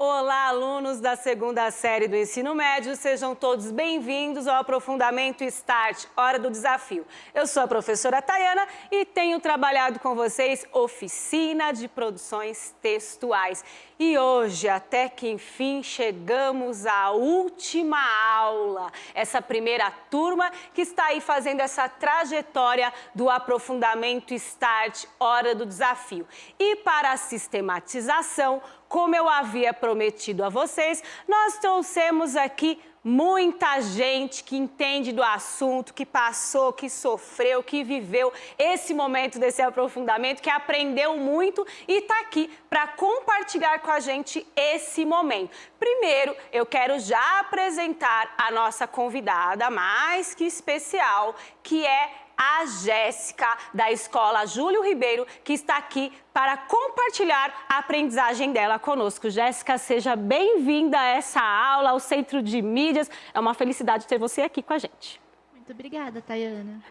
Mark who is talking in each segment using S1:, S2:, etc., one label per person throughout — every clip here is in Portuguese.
S1: Olá, alunos da segunda série do ensino médio, sejam todos bem-vindos ao Aprofundamento Start, Hora do Desafio. Eu sou a professora Tayana e tenho trabalhado com vocês oficina de produções textuais. E hoje, até que enfim, chegamos à última aula. Essa primeira turma que está aí fazendo essa trajetória do Aprofundamento Start, Hora do Desafio. E para a sistematização, como eu havia prometido a vocês, nós trouxemos aqui muita gente que entende do assunto, que passou, que sofreu, que viveu esse momento desse aprofundamento, que aprendeu muito e está aqui para compartilhar com a gente esse momento. Primeiro, eu quero já apresentar a nossa convidada mais que especial, que é a Jéssica, da Escola Júlio Ribeiro, que está aqui para compartilhar a aprendizagem dela conosco. Jéssica, seja bem-vinda a essa aula, ao Centro de Mídias. É uma felicidade ter você aqui com a gente.
S2: Muito obrigada, Tayana.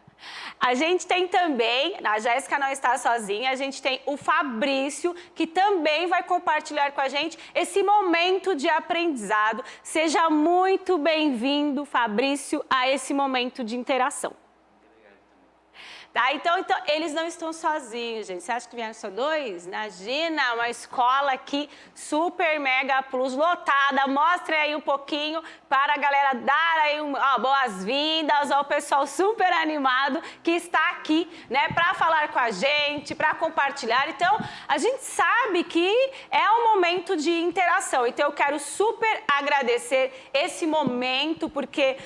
S1: A gente tem também, a Jéssica não está sozinha, a gente tem o Fabrício, que também vai compartilhar com a gente esse momento de aprendizado. Seja muito bem-vindo, Fabrício, a esse momento de interação. Tá, então, eles não estão sozinhos, gente. Você acha que vieram só dois? Imagina, uma escola aqui super mega plus, lotada. Mostre aí um pouquinho para a galera dar aí boas-vindas ao pessoal super animado que está aqui, né, para falar com a gente, para compartilhar. Então, a gente sabe que é um momento de interação. Então, eu quero super agradecer esse momento, porque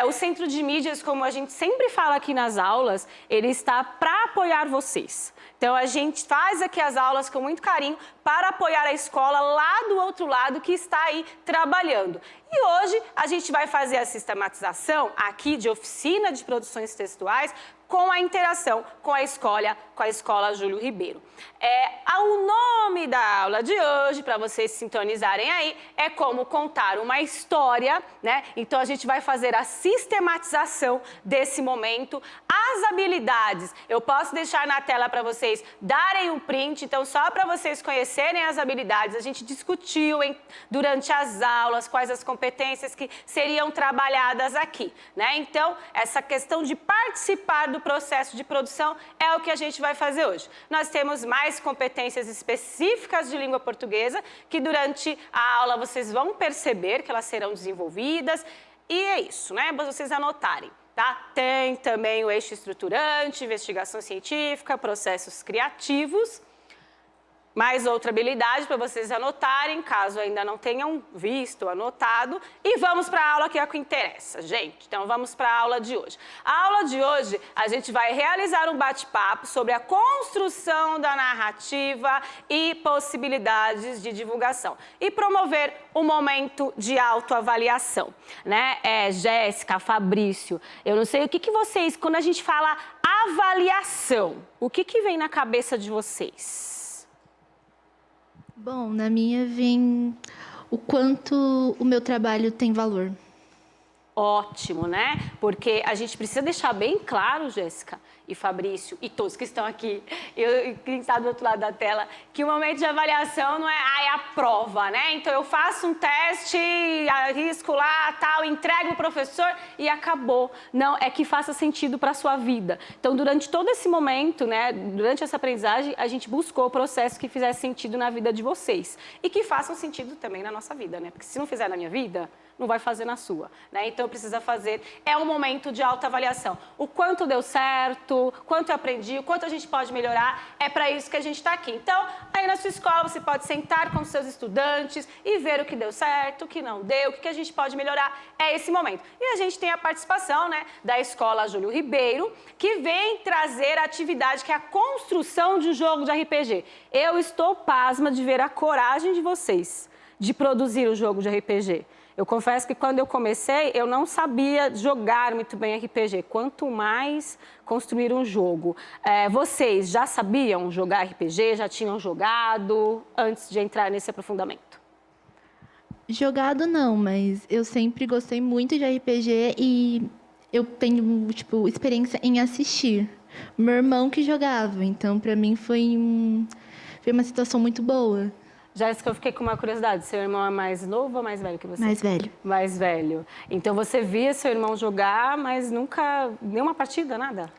S1: o Centro de Mídias, como a gente sempre fala aqui nas aulas, ele está para apoiar vocês. Então, a gente faz aqui as aulas com muito carinho para apoiar a escola lá do outro lado que está aí trabalhando. E hoje a gente vai fazer a sistematização aqui de oficina de produções textuais com a interação com a Escola Júlio Ribeiro. O nome da aula de hoje, para vocês sintonizarem aí, é como contar uma história, né? Então, a gente vai fazer a sistematização desse momento. As habilidades, eu posso deixar na tela para vocês darem um print, então, só para vocês conhecerem as habilidades, a gente discutiu durante as aulas quais as competências que seriam trabalhadas aqui, né? Então, essa questão de participar do processo de produção é o que a gente vai fazer hoje. Nós temos mais competências específicas de língua portuguesa que durante a aula vocês vão perceber que elas serão desenvolvidas e é isso, né? Para vocês anotarem, tá? Tem também o eixo estruturante, investigação científica, processos criativos. Mais outra habilidade para vocês anotarem, caso ainda não tenham visto ou anotado. E vamos para a aula que é o que interessa, gente. Então, vamos para a aula de hoje. A aula de hoje, a gente vai realizar um bate-papo sobre a construção da narrativa e possibilidades de divulgação. E promover um momento de autoavaliação, né? Jéssica, Fabrício, eu não sei o que vocês, quando a gente fala avaliação, o que vem na cabeça de vocês?
S2: Bom, na minha vem o quanto o meu trabalho tem valor.
S1: Ótimo, né? Porque a gente precisa deixar bem claro, Jéssica e Fabrício e todos que estão aqui, e quem está do outro lado da tela, que o momento de avaliação não é a prova, né? Então, eu faço um teste, arrisco lá, tal, entrego o professor e acabou. Não, é que faça sentido para a sua vida. Então, durante todo esse momento, né, durante essa aprendizagem, a gente buscou processos que fizessem sentido na vida de vocês e que façam sentido também na nossa vida, né? Porque se não fizer na minha vida, não vai fazer na sua, né? Então, precisa fazer, é um momento de autoavaliação. O quanto deu certo, quanto eu aprendi, o quanto a gente pode melhorar, é para isso que a gente está aqui. Então, aí na sua escola, você pode sentar com os seus estudantes e ver o que deu certo, o que não deu, o que a gente pode melhorar, é esse momento. E a gente tem a participação, né, da Escola Júlio Ribeiro, que vem trazer a atividade que é a construção de um jogo de RPG. Eu estou pasma de ver a coragem de vocês de produzir o jogo de RPG. Eu confesso que quando eu comecei, eu não sabia jogar muito bem RPG, quanto mais construir um jogo. Vocês já sabiam jogar RPG, já tinham jogado antes de entrar nesse aprofundamento?
S2: Jogado não, mas eu sempre gostei muito de RPG e eu tenho, experiência em assistir. Meu irmão que jogava, então para mim foi uma situação muito boa.
S1: Jéssica, eu fiquei com uma curiosidade. Seu irmão é mais novo ou mais velho que você?
S2: Mais velho.
S1: Mais velho. Então você via seu irmão jogar, mas nunca... Nenhuma partida, nada?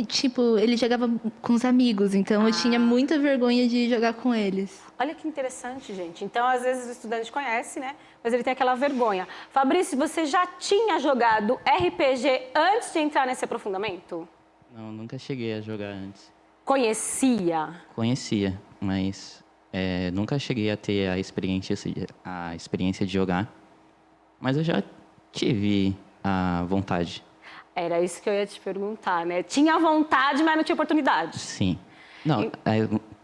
S2: Tipo, ele jogava com os amigos, então eu tinha muita vergonha de jogar com eles.
S1: Olha que interessante, gente. Então, às vezes, o estudante conhece, né? Mas ele tem aquela vergonha. Fabrício, você já tinha jogado RPG antes de entrar nesse aprofundamento?
S3: Não, nunca cheguei a jogar antes.
S1: Conhecia?
S3: Conhecia, mas nunca cheguei a ter a experiência de jogar. Mas eu já tive a vontade.
S1: Era isso que eu ia te perguntar, né? Tinha vontade, mas não tinha oportunidade.
S3: Sim. Não,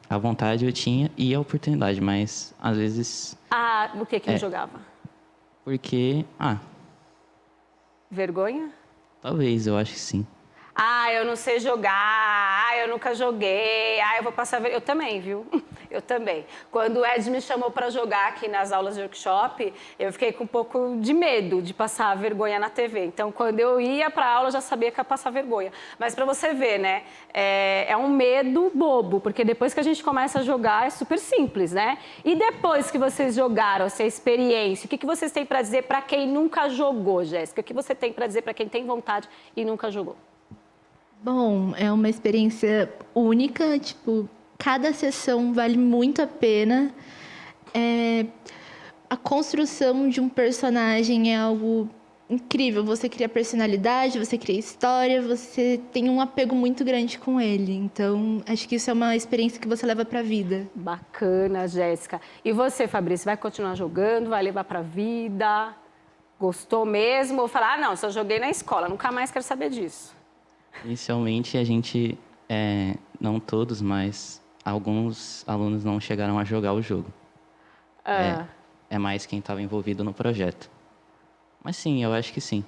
S3: a vontade eu tinha e a oportunidade, mas às vezes...
S1: Ah, o que não jogava?
S3: Porque,
S1: Vergonha?
S3: talvez, eu acho que sim.
S1: Ah, eu não sei jogar. Ah, eu nunca joguei. Ah, eu vou passar... Eu também, viu? Eu também. Quando o Ed me chamou para jogar aqui nas aulas de workshop, eu fiquei com um pouco de medo de passar vergonha na TV. Então, quando eu ia para a aula, eu já sabia que ia passar vergonha. Mas para você ver, né? É um medo bobo, porque depois que a gente começa a jogar, é super simples, né? E depois que vocês jogaram, essa experiência, o que vocês têm para dizer para quem nunca jogou, Jéssica? O que você tem para dizer para quem tem vontade e nunca jogou?
S2: Bom, é uma experiência única, tipo, cada sessão vale muito a pena. A construção de um personagem é algo incrível. Você cria personalidade, você cria história, você tem um apego muito grande com ele. Então, acho que isso é uma experiência que você leva para a vida.
S1: Bacana, Jéssica. E você, Fabrício, vai continuar jogando, vai levar para a vida? Gostou mesmo? Ou falar, não, só joguei na escola, nunca mais quero saber disso?
S3: Inicialmente, a gente, não todos, mas alguns alunos não chegaram a jogar o jogo. É mais quem estava envolvido no projeto. Mas sim, eu acho que sim.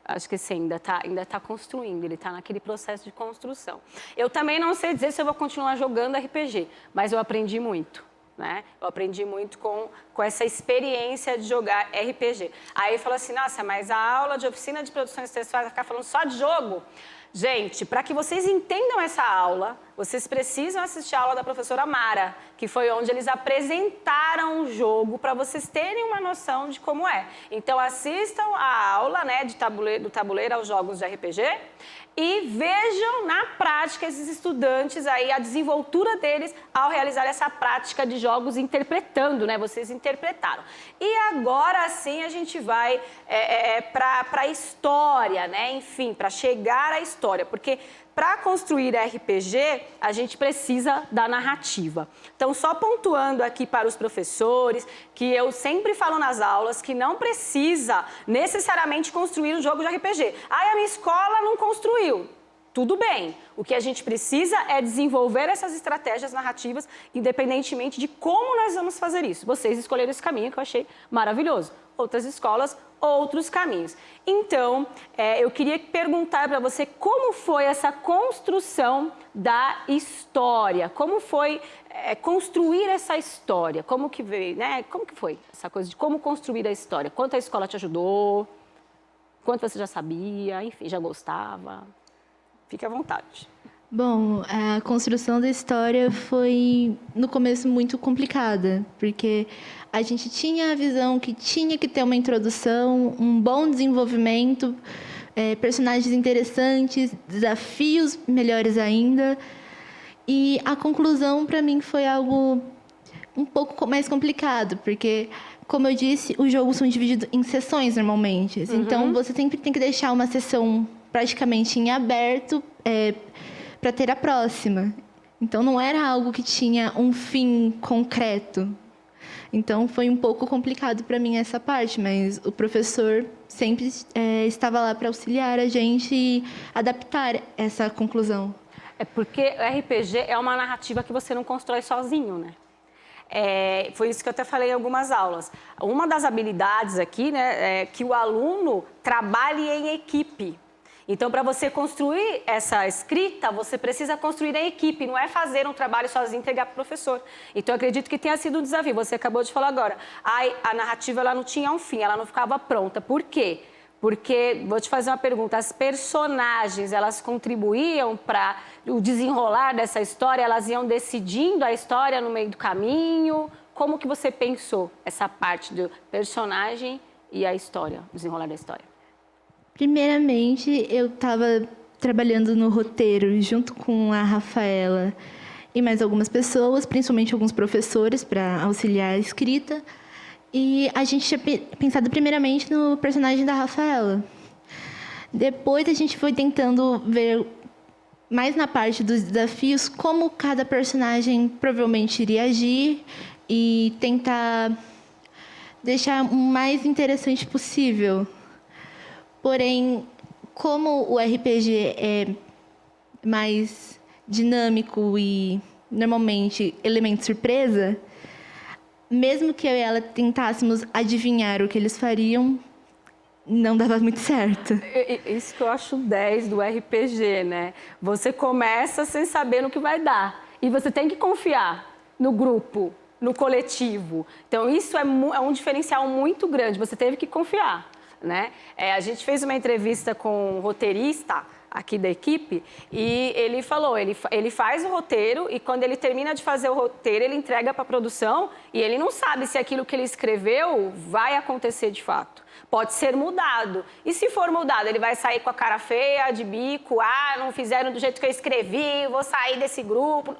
S1: Acho que sim, ainda tá construindo, ele está naquele processo de construção. Eu também não sei dizer se eu vou continuar jogando RPG, mas eu aprendi muito, né? Eu aprendi muito com essa experiência de jogar RPG. Aí falou assim, nossa, mas a aula de oficina de produções textuais vai ficar falando só de jogo? Gente, para que vocês entendam essa aula, vocês precisam assistir a aula da professora Mara, que foi onde eles apresentaram o jogo para vocês terem uma noção de como é. Então, assistam a aula, né, do tabuleiro aos jogos de RPG e vejam na prática esses estudantes aí, a desenvoltura deles ao realizar essa prática de jogos interpretando, né? Vocês interpretaram. E agora sim a gente vai para a história, né? Enfim, para chegar à história, porque para construir RPG, a gente precisa da narrativa. Então, só pontuando aqui para os professores, que eu sempre falo nas aulas que não precisa necessariamente construir um jogo de RPG. Ah, a minha escola não construiu. Tudo bem. O que a gente precisa é desenvolver essas estratégias narrativas, independentemente de como nós vamos fazer isso. Vocês escolheram esse caminho que eu achei maravilhoso. Outras escolas, outros caminhos. Então, eu queria perguntar para você como foi essa construção da história, como foi construir essa história, como que veio, né? Como que foi essa coisa de como construir a história? Quanto a escola te ajudou? Quanto você já sabia? Enfim, já gostava? Fique à vontade.
S2: Bom, a construção da história foi, no começo, muito complicada, porque a gente tinha a visão que tinha que ter uma introdução, um bom desenvolvimento, personagens interessantes, desafios melhores ainda. E a conclusão, para mim, foi algo um pouco mais complicado, porque, como eu disse, os jogos são divididos em sessões, normalmente. Então, você sempre tem que deixar uma sessão praticamente em aberto para ter a próxima. Então, não era algo que tinha um fim concreto. Então, foi um pouco complicado para mim essa parte, mas o professor sempre estava lá para auxiliar a gente e adaptar essa conclusão.
S1: É porque o RPG é uma narrativa que você não constrói sozinho, né? Foi isso que eu até falei em algumas aulas. Uma das habilidades aqui, né, é que o aluno trabalhe em equipe. Então, para você construir essa escrita, você precisa construir em equipe, não é fazer um trabalho sozinho e entregar para o professor. Então, eu acredito que tenha sido um desafio. Você acabou de falar agora. A narrativa ela não tinha um fim, ela não ficava pronta. Por quê? Porque, vou te fazer uma pergunta, as personagens, elas contribuíam para o desenrolar dessa história? Elas iam decidindo a história no meio do caminho? Como que você pensou essa parte do personagem e a história, o desenrolar da história?
S2: Primeiramente, eu estava trabalhando no roteiro junto com a Rafaela e mais algumas pessoas, principalmente alguns professores, para auxiliar a escrita. E a gente tinha pensado primeiramente no personagem da Rafaela. Depois a gente foi tentando ver mais na parte dos desafios como cada personagem provavelmente iria agir e tentar deixar o mais interessante possível. Porém, como o RPG é mais dinâmico e normalmente elemento surpresa, mesmo que eu e ela tentássemos adivinhar o que eles fariam, não dava muito certo.
S1: Isso que eu acho 10 do RPG, né? Você começa sem saber no que vai dar. E você tem que confiar no grupo, no coletivo. Então, isso é um diferencial muito grande. Você teve que confiar, né? A gente fez uma entrevista com um roteirista aqui da equipe, e ele falou, ele faz o roteiro e quando ele termina de fazer o roteiro, ele entrega para a produção e ele não sabe se aquilo que ele escreveu vai acontecer de fato. Pode ser mudado. E se for mudado, ele vai sair com a cara feia, de bico, não fizeram do jeito que eu escrevi, vou sair desse grupo.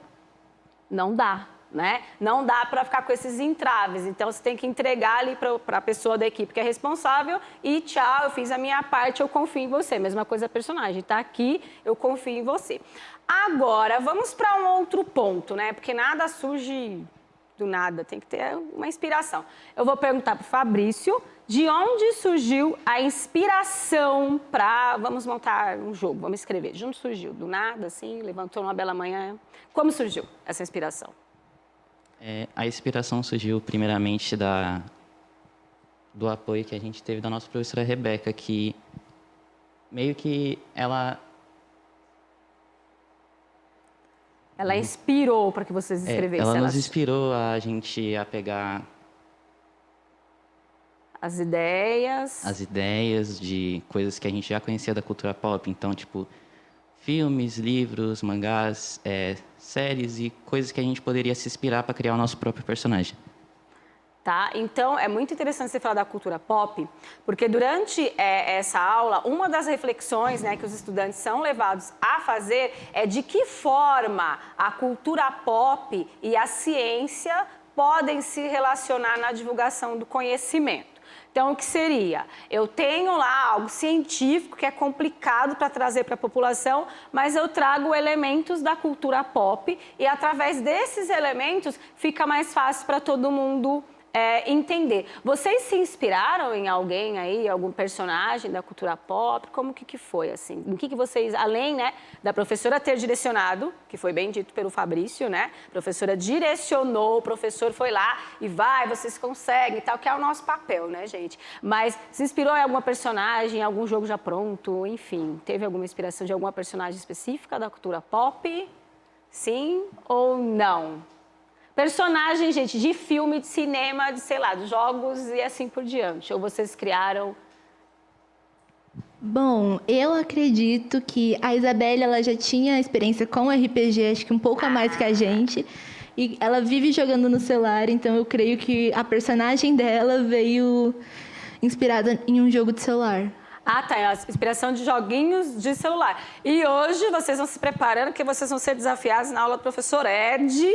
S1: Não dá, né? Não dá para ficar com esses entraves. Então, você tem que entregar ali para a pessoa da equipe que é responsável e tchau, eu fiz a minha parte, eu confio em você. Mesma coisa a personagem, tá aqui, eu confio em você. Agora, vamos para um outro ponto, né? Porque nada surge do nada, tem que ter uma inspiração. Eu vou perguntar para o Fabrício de onde surgiu a inspiração para vamos montar um jogo, vamos escrever. De onde surgiu? Do nada, assim, levantou numa bela manhã. Como surgiu essa inspiração?
S3: A inspiração surgiu primeiramente do apoio que a gente teve da nossa professora Rebeca, que meio que ela
S1: inspirou para que vocês escrevessem.
S3: Ela nos inspirou a gente a pegar
S1: as ideias
S3: de coisas que a gente já conhecia da cultura pop. Então, tipo, filmes, livros, mangás, séries e coisas que a gente poderia se inspirar para criar o nosso próprio personagem.
S1: Tá? Então, é muito interessante você falar da cultura pop, porque durante essa aula, uma das reflexões, né, que os estudantes são levados a fazer é de que forma a cultura pop e a ciência podem se relacionar na divulgação do conhecimento. Então, o que seria? Eu tenho lá algo científico que é complicado para trazer para a população, mas eu trago elementos da cultura pop e, através desses elementos, fica mais fácil para todo mundo entender. Vocês se inspiraram em alguém aí, algum personagem da cultura pop? Como que foi, assim? Em que vocês, além, né, da professora ter direcionado, que foi bem dito pelo Fabrício, né? A professora direcionou, o professor foi lá e vocês conseguem e tal, que é o nosso papel, né, gente? Mas se inspirou em alguma personagem, algum jogo já pronto, enfim, teve alguma inspiração de alguma personagem específica da cultura pop? Sim ou não? Personagem, gente, de filme, de cinema, de, sei lá, de jogos e assim por diante. Ou vocês criaram?
S2: Bom, eu acredito que a Isabelle ela já tinha experiência com RPG, acho que um pouco a mais que a gente. E ela vive jogando no celular, então eu creio que a personagem dela veio inspirada em um jogo de celular.
S1: Ah, tá. A inspiração de joguinhos de celular. E hoje vocês vão se preparando, que vocês vão ser desafiados na aula do professor Ed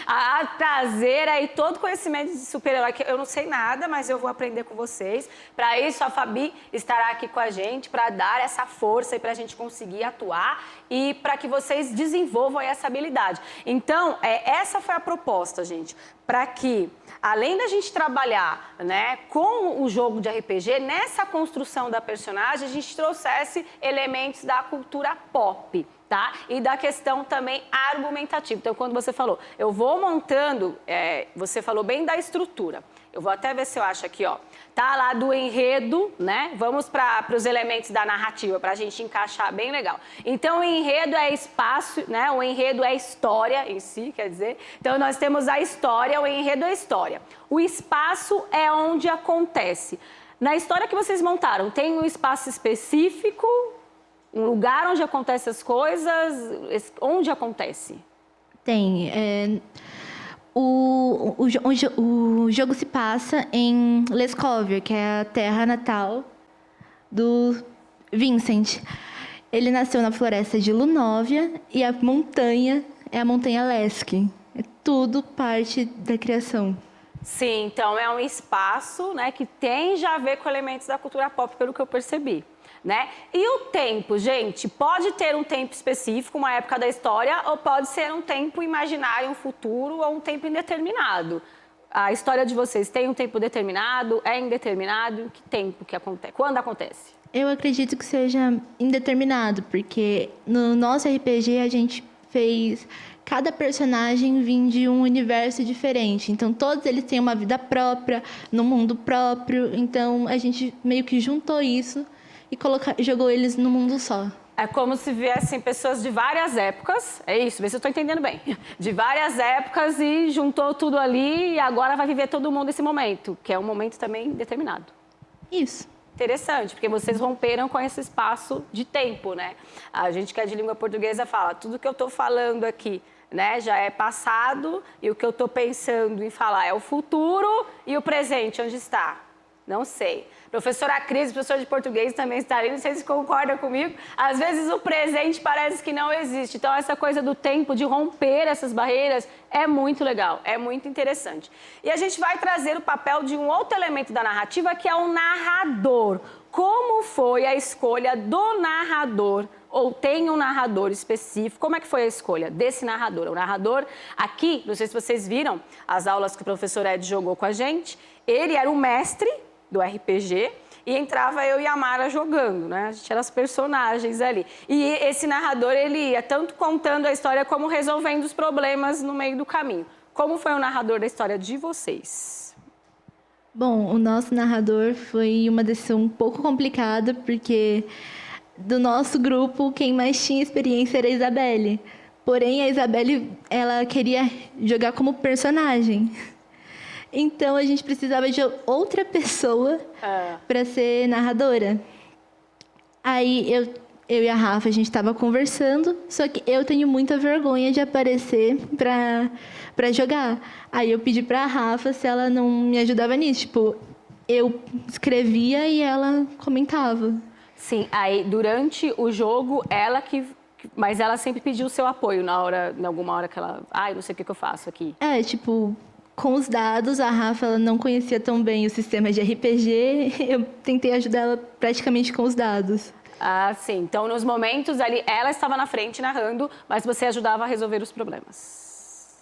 S1: a trazer aí todo o conhecimento de super-herói, que eu não sei nada, mas eu vou aprender com vocês. Para isso, a Fabi estará aqui com a gente para dar essa força e para a gente conseguir atuar e para que vocês desenvolvam essa habilidade. Então, essa foi a proposta, gente, para que, além da gente trabalhar, né, com o jogo de RPG, nessa construção da personagem, a gente trouxesse elementos da cultura pop, tá? E da questão também argumentativa. Então, quando você falou, eu vou montando, você falou bem da estrutura. Eu vou até ver se eu acho aqui, ó. Tá lá do enredo, né? Vamos para os elementos da narrativa, para a gente encaixar bem legal. Então, o enredo é espaço, né? O enredo é história em si, quer dizer. Então, nós temos a história, o enredo é história. O espaço é onde acontece. Na história que vocês montaram, tem um espaço específico? Um lugar onde acontecem as coisas? Onde acontece?
S2: Tem. O jogo se passa em Leskovia, que é a terra natal do Vincent. Ele nasceu na floresta de Lunovia e a montanha é a montanha Lesk. É tudo parte da criação.
S1: Sim, então é um espaço, né, que tem já a ver com elementos da cultura pop, pelo que eu percebi, né? E o tempo, gente, pode ter um tempo específico, uma época da história, ou pode ser um tempo imaginário, um futuro ou um tempo indeterminado. A história de vocês tem um tempo determinado, é indeterminado? Em que tempo que acontece? Quando acontece?
S2: Eu acredito que seja indeterminado, porque no nosso RPG a gente fez cada personagem vir de um universo diferente. Então, todos eles têm uma vida própria, num mundo próprio. Então, a gente meio que juntou isso e jogou eles num mundo só.
S1: É como se viessem pessoas de várias épocas, é isso, vê se eu estou entendendo bem. De várias épocas e juntou tudo ali e agora vai viver todo mundo esse momento, que é um momento também determinado.
S2: Isso.
S1: Interessante, porque vocês romperam com esse espaço de tempo, né? A gente que é de língua portuguesa fala, tudo que eu estou falando aqui, né, já é passado e o que eu estou pensando em falar é o futuro e o presente, onde está? Não sei. Professora Cris, professora de português também está ali, não sei se concorda comigo. Às vezes o presente parece que não existe. Então essa coisa do tempo, de romper essas barreiras, é muito legal, é muito interessante. E a gente vai trazer o papel de um outro elemento da narrativa, que é o narrador. Como foi a escolha do narrador? Ou tem um narrador específico? Como é que foi a escolha desse narrador? O narrador, aqui, não sei se vocês viram as aulas que o professor Ed jogou com a gente, ele era o mestre do RPG e entrava eu e a Mara jogando, né? A gente era as personagens ali. E esse narrador, ele ia tanto contando a história como resolvendo os problemas no meio do caminho. Como foi o narrador da história de vocês?
S2: Bom, o nosso narrador foi uma decisão um pouco complicada, porque do nosso grupo, quem mais tinha experiência era a Isabelle. Porém, a Isabelle, ela queria jogar como personagem. Então, a gente precisava de outra pessoa para ser narradora. Aí, eu e a Rafa, a gente estava conversando, só que eu tenho muita vergonha de aparecer para jogar. Aí, eu pedi para a Rafa se ela não me ajudava nisso. Tipo, eu escrevia e ela comentava.
S1: Sim, aí durante o jogo, mas ela sempre pediu o seu apoio em alguma hora que ela... Ai, não sei o que eu faço aqui.
S2: Tipo... Com os dados, a Rafa ela não conhecia tão bem o sistema de RPG, eu tentei ajudar ela praticamente com os dados.
S1: Ah, sim. Então, nos momentos ali, ela estava na frente narrando, mas você ajudava a resolver os problemas.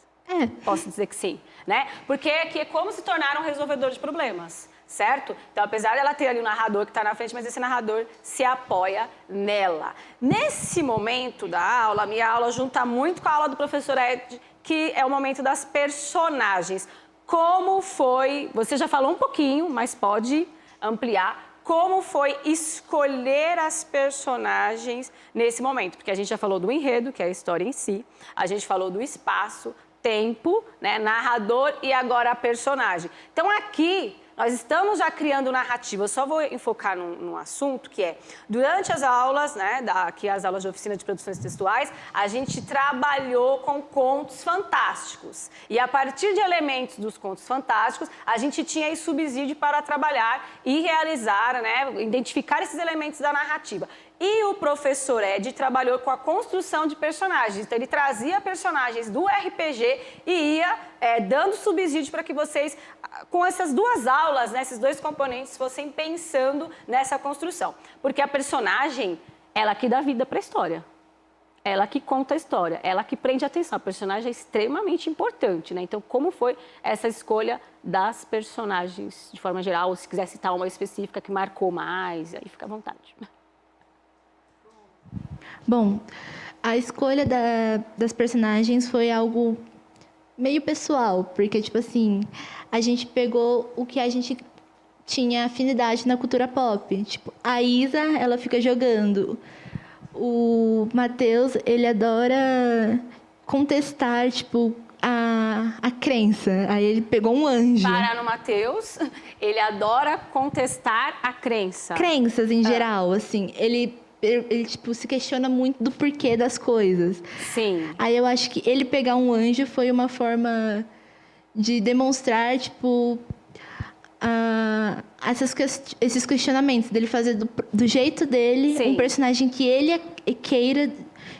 S1: Posso dizer que sim, né? Porque aqui é como se tornar um resolvedor de problemas, certo? Então, apesar dela ter ali um narrador que está na frente, mas esse narrador se apoia nela. Nesse momento da aula, a minha aula junta muito com a aula do professor Ed, que é o momento das personagens. Como foi... Você já falou um pouquinho, mas pode ampliar. Como foi escolher as personagens nesse momento? Porque a gente já falou do enredo, que é a história em si. A gente falou do espaço, tempo, né, narrador e agora a personagem. Então, aqui... Nós estamos já criando narrativa. Eu só vou enfocar num assunto que é, durante as aulas, né, aqui as aulas de oficina de produções textuais, a gente trabalhou com contos fantásticos. E a partir de elementos dos contos fantásticos, a gente tinha aí subsídio para trabalhar e realizar, né, identificar esses elementos da narrativa. E o professor Ed trabalhou com a construção de personagens. Então, ele trazia personagens do RPG e ia dando subsídio para que vocês, com essas duas aulas, né, esses dois componentes, fossem pensando nessa construção. Porque a personagem, ela que dá vida para a história. Ela que conta a história, ela que prende a atenção. A personagem é extremamente importante, né? Então, como foi essa escolha das personagens, de forma geral? Ou se quiser citar uma específica que marcou mais, aí fica à vontade.
S2: Bom, a escolha das personagens foi algo meio pessoal, porque, tipo assim, a gente pegou o que a gente tinha afinidade na cultura pop. Tipo, a Isa, ela fica jogando. O Matheus, ele adora contestar, tipo, a crença. Aí ele pegou um anjo.
S1: Para no Matheus, ele adora contestar a crença.
S2: Crenças em geral, assim. Ele, tipo, se questiona muito do porquê das coisas.
S1: Sim.
S2: Aí eu acho que ele pegar um anjo foi uma forma de demonstrar, tipo, esses questionamentos, dele fazer do jeito dele,
S1: Sim.
S2: um personagem que ele queira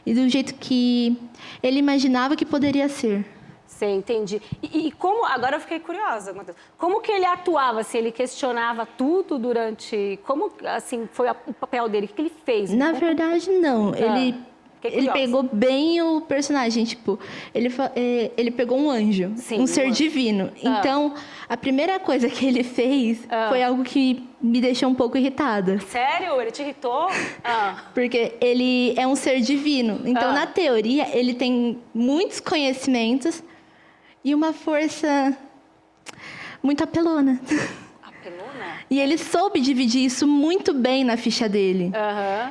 S2: e do jeito que ele imaginava que poderia ser.
S1: Sim, entendi. E como... Agora eu fiquei curiosa, Matheus. Como que ele atuava? Se ele questionava tudo durante... Como, assim, foi o papel dele? O que ele fez?
S2: Na verdade, não. Ele pegou bem o personagem, tipo, ele pegou um anjo,
S1: Sim,
S2: um ser divino. Então, a primeira coisa que ele fez foi algo que me deixou um pouco irritada.
S1: Sério? Ele te irritou?
S2: Porque ele é um ser divino. Então, na teoria, ele tem muitos conhecimentos e uma força muito apelona.
S1: Apelona?
S2: E ele soube dividir isso muito bem na ficha dele.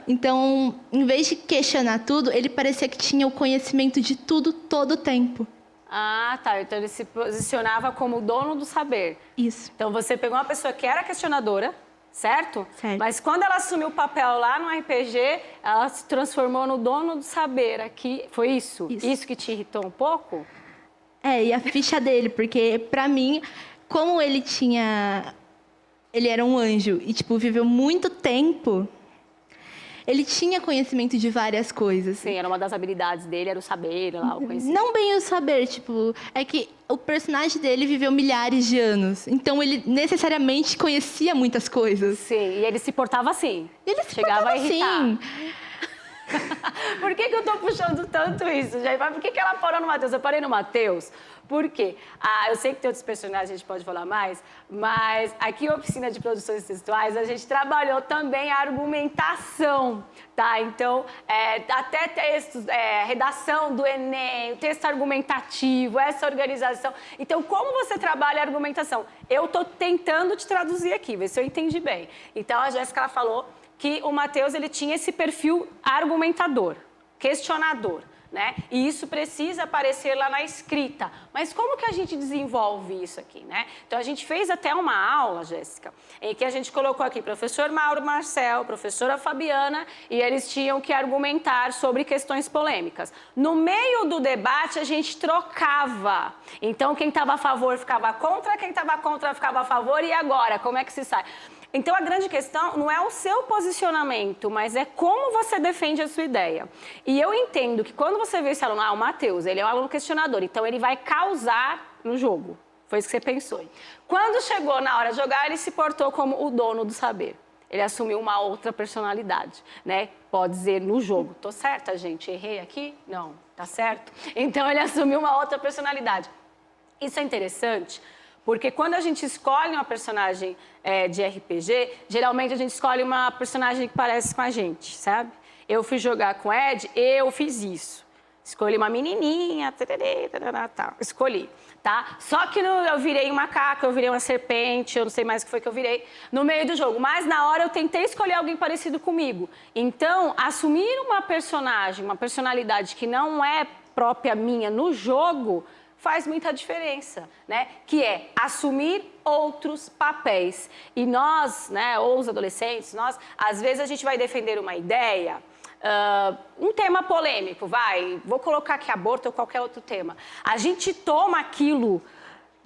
S2: Então, em vez de questionar tudo, ele parecia que tinha o conhecimento de tudo todo o tempo.
S1: Ah, tá. Então ele se posicionava como o dono do saber.
S2: Isso.
S1: Então você pegou uma pessoa que era questionadora, certo?
S2: Certo.
S1: Mas quando ela assumiu o papel lá no RPG, ela se transformou no dono do saber aqui. Foi isso? Isso que te irritou um pouco?
S2: E a ficha dele, porque pra mim, como ele era um anjo e, tipo, viveu muito tempo, ele tinha conhecimento de várias coisas.
S1: Sim, era uma das habilidades dele, era o saber, lá, o conhecimento.
S2: Não bem o saber, tipo, é que o personagem dele viveu milhares de anos. Então, ele necessariamente conhecia muitas coisas.
S1: Sim, e ele se portava assim.
S2: Ele se
S1: Chegava
S2: portava
S1: a irritar.
S2: assim.
S1: Por que eu tô puxando tanto isso, gente? Por que ela parou no Matheus? Eu parei no Matheus por quê? Eu sei que tem outros personagens, a gente pode falar mais, mas aqui na Oficina de Produções Textuais, a gente trabalhou também a argumentação, tá? Então, até textos, redação do Enem, texto argumentativo, essa organização. Então, como você trabalha a argumentação? Eu tô tentando te traduzir aqui, ver se eu entendi bem. Então, a Jéssica, ela falou que o Matheus, ele tinha esse perfil argumentador, questionador, né? E isso precisa aparecer lá na escrita. Mas como que a gente desenvolve isso aqui, né? Então, a gente fez até uma aula, Jéssica, em que a gente colocou aqui professor Mauro Marcel, professora Fabiana, e eles tinham que argumentar sobre questões polêmicas. No meio do debate, a gente trocava. Então, quem estava a favor ficava contra, quem estava contra ficava a favor, e agora? Como é que se sai? Então, a grande questão não é o seu posicionamento, mas é como você defende a sua ideia. E eu entendo que quando você vê esse aluno, o Matheus, ele é um aluno questionador, então ele vai causar no jogo. Foi isso que você pensou. Quando chegou na hora de jogar, ele se portou como o dono do saber. Ele assumiu uma outra personalidade, né? Pode dizer no jogo. Tô certa, gente? Errei aqui? Não. Tá certo? Então, ele assumiu uma outra personalidade. Isso é interessante, porque quando a gente escolhe uma personagem de RPG, geralmente a gente escolhe uma personagem que parece com a gente, sabe? Eu fui jogar com o Ed, eu fiz isso. Escolhi uma menininha, escolhi, tá? Só que eu virei um macaco, eu virei uma serpente, eu não sei mais o que foi que eu virei, no meio do jogo. Mas na hora eu tentei escolher alguém parecido comigo. Então, assumir uma personagem, uma personalidade que não é própria minha no jogo, faz muita diferença, né? Que é assumir outros papéis. E nós, né, ou os adolescentes, às vezes a gente vai defender uma ideia, um tema polêmico, vou colocar aqui aborto ou qualquer outro tema. A gente toma aquilo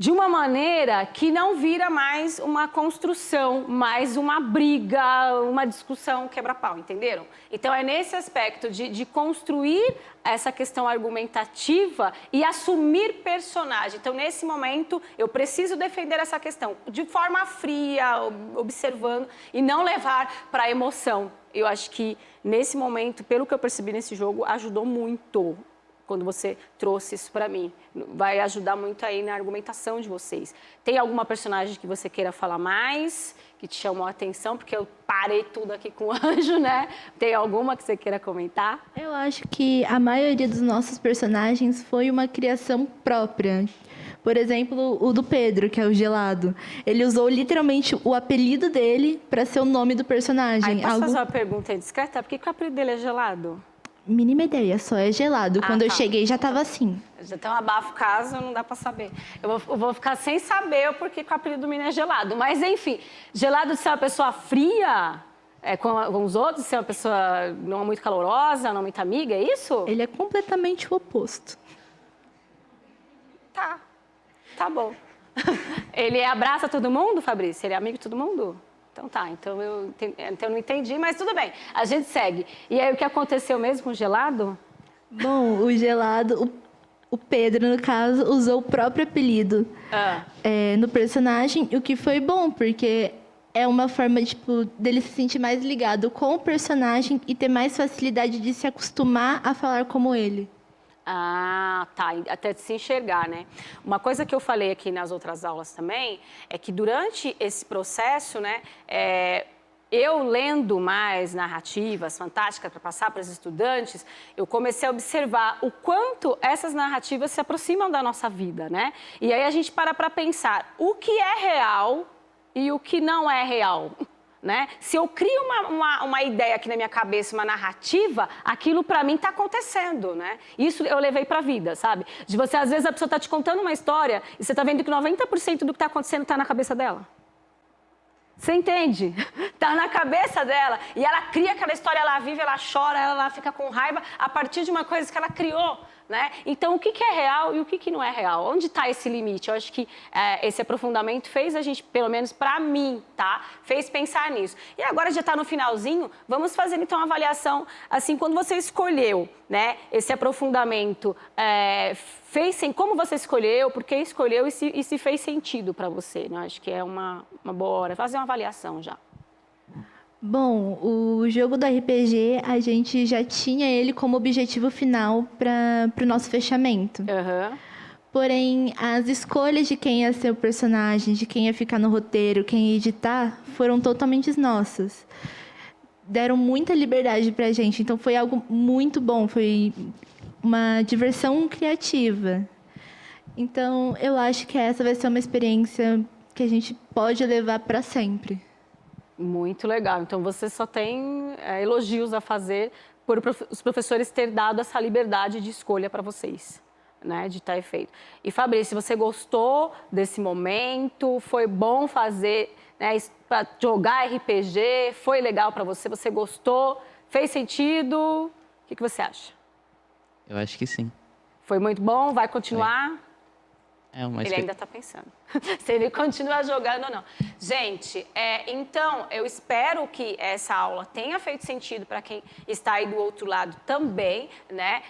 S1: de uma maneira que não vira mais uma construção, mais uma briga, uma discussão quebra-pau, entenderam? Então, é nesse aspecto de construir essa questão argumentativa e assumir personagem. Então, nesse momento, eu preciso defender essa questão de forma fria, observando, e não levar para a emoção. Eu acho que, nesse momento, pelo que eu percebi nesse jogo, ajudou muito. Quando você trouxe isso para mim, vai ajudar muito aí na argumentação de vocês. Tem alguma personagem que você queira falar mais, que te chamou a atenção? Porque eu parei tudo aqui com o Anjo, né? Tem alguma que você queira comentar?
S2: Eu acho que a maioria dos nossos personagens foi uma criação própria. Por exemplo, o do Pedro, que é o Gelado. Ele usou literalmente o apelido dele para ser o nome do personagem.
S1: Posso fazer uma pergunta indiscreta? Por que o apelido dele é Gelado?
S2: Mínima ideia, só é gelado. Quando eu
S1: tá.
S2: cheguei já tava assim.
S1: Já tem um abafo caso, não dá pra saber. Eu vou ficar sem saber porque o apelido do menino é gelado. Mas, enfim, gelado de ser uma pessoa fria com os outros, ser uma pessoa não muito calorosa, não muito amiga, é isso?
S2: Ele é completamente o oposto.
S1: Tá bom. Ele abraça todo mundo, Fabrício? Ele é amigo de todo mundo? Então tá, então eu não entendi, mas tudo bem. A gente segue. E aí, o que aconteceu mesmo com o gelado?
S2: Bom, o gelado, o Pedro, no caso, usou o próprio apelido no personagem, o que foi bom, porque é uma forma, tipo, dele se sentir mais ligado com o personagem e ter mais facilidade de se acostumar a falar como ele.
S1: Ah, tá. Até de se enxergar, né? Uma coisa que eu falei aqui nas outras aulas também é que durante esse processo, né, eu lendo mais narrativas fantásticas para passar para os estudantes, eu comecei a observar o quanto essas narrativas se aproximam da nossa vida, né? E aí a gente para pensar o que é real e o que não é real. Né? Se eu crio uma ideia aqui na minha cabeça, uma narrativa, aquilo para mim está acontecendo, né? Isso eu levei para a vida, sabe? De você, às vezes, a pessoa está te contando uma história e você está vendo que 90% do que está acontecendo está na cabeça dela. Você entende? Está na cabeça dela. E ela cria aquela história, ela vive, ela chora, ela fica com raiva a partir de uma coisa que ela criou. Né? Então, o que é real e o que não é real? Onde está esse limite? Eu acho que esse aprofundamento fez a gente, pelo menos para mim, tá? Fez pensar nisso. E agora já está no finalzinho, vamos fazer então uma avaliação, assim, quando você escolheu, né, esse aprofundamento, como você escolheu, por que escolheu e se fez sentido para você, né? Acho que é uma boa hora fazer uma avaliação já.
S2: Bom, o jogo do RPG, a gente já tinha ele como objetivo final para o nosso fechamento. Porém, as escolhas de quem ia ser o personagem, de quem ia ficar no roteiro, quem ia editar, foram totalmente nossas. Deram muita liberdade para a gente, então foi algo muito bom, foi uma diversão criativa. Então, eu acho que essa vai ser uma experiência que a gente pode levar para sempre.
S1: Muito legal. Então, você só tem elogios a fazer por os professores ter dado essa liberdade de escolha para vocês, né, de estar feito. E, Fabrício, você gostou desse momento? Foi bom fazer, né, para jogar RPG? Foi legal para você? Você gostou? Fez sentido? O que você acha? Eu
S3: acho que sim.
S1: Foi muito bom? Vai continuar? Ele ainda está pensando se ele continua jogando ou não. Gente, então, eu espero que essa aula tenha feito sentido para quem está aí do outro lado também, né?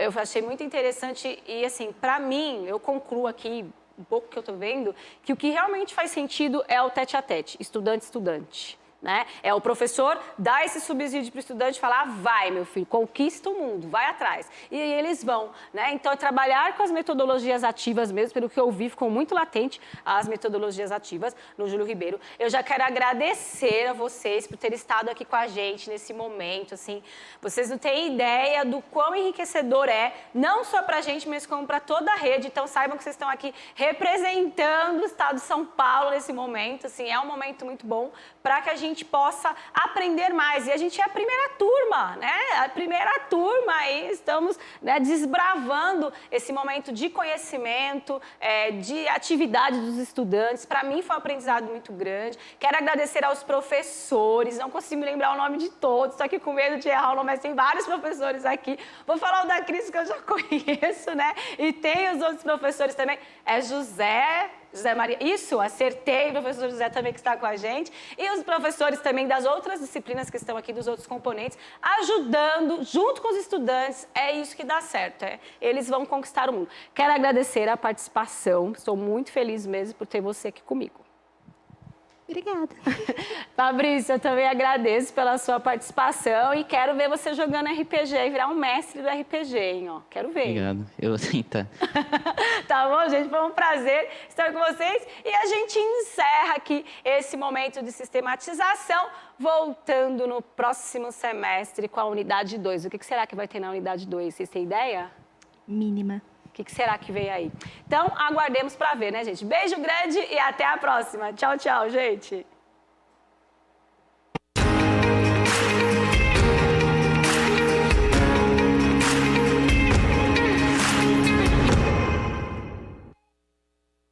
S1: Eu achei muito interessante e, assim, para mim, eu concluo aqui um pouco que eu estou vendo, que o que realmente faz sentido é o tete-a-tete, estudante-estudante. Né? É o professor dar esse subsídio para o estudante e falar, vai, meu filho, conquista o mundo, vai atrás. E aí eles vão. Né? Então, é trabalhar com as metodologias ativas mesmo, pelo que eu vi, ficou muito latente as metodologias ativas no Júlio Ribeiro. Eu já quero agradecer a vocês por terem estado aqui com a gente nesse momento. Assim, vocês não têm ideia do quão enriquecedor não só para a gente, mas como para toda a rede. Então, saibam que vocês estão aqui representando o estado de São Paulo nesse momento. Assim, é um momento muito bom para que a gente possa aprender mais. E a gente é a primeira turma, né? A primeira turma aí, estamos, né, desbravando esse momento de conhecimento, de atividade dos estudantes. Para mim foi um aprendizado muito grande. Quero agradecer aos professores, não consigo me lembrar o nome de todos, estou aqui com medo de errar o nome, mas tem vários professores aqui. Vou falar o da Cris, que eu já conheço, né? E tem os outros professores também. José Maria, isso, acertei, o professor José também que está com a gente, e os professores também das outras disciplinas que estão aqui, dos outros componentes, ajudando, junto com os estudantes, é isso que dá certo, eles vão conquistar o mundo. Quero agradecer a participação, estou muito feliz mesmo por ter você aqui comigo.
S2: Obrigada.
S1: Fabrício, eu também agradeço pela sua participação e quero ver você jogando RPG e virar um mestre do RPG, hein? Ó, quero ver.
S3: Obrigado, eu vou tentar.
S1: Tá bom, gente? Foi um prazer estar com vocês e a gente encerra aqui esse momento de sistematização, voltando no próximo semestre com a unidade 2. O que será que vai ter na unidade 2? Vocês têm ideia?
S2: Mínima.
S1: O que será que vem aí? Então, aguardemos para ver, né, gente? Beijo grande e até a próxima. Tchau, tchau, gente.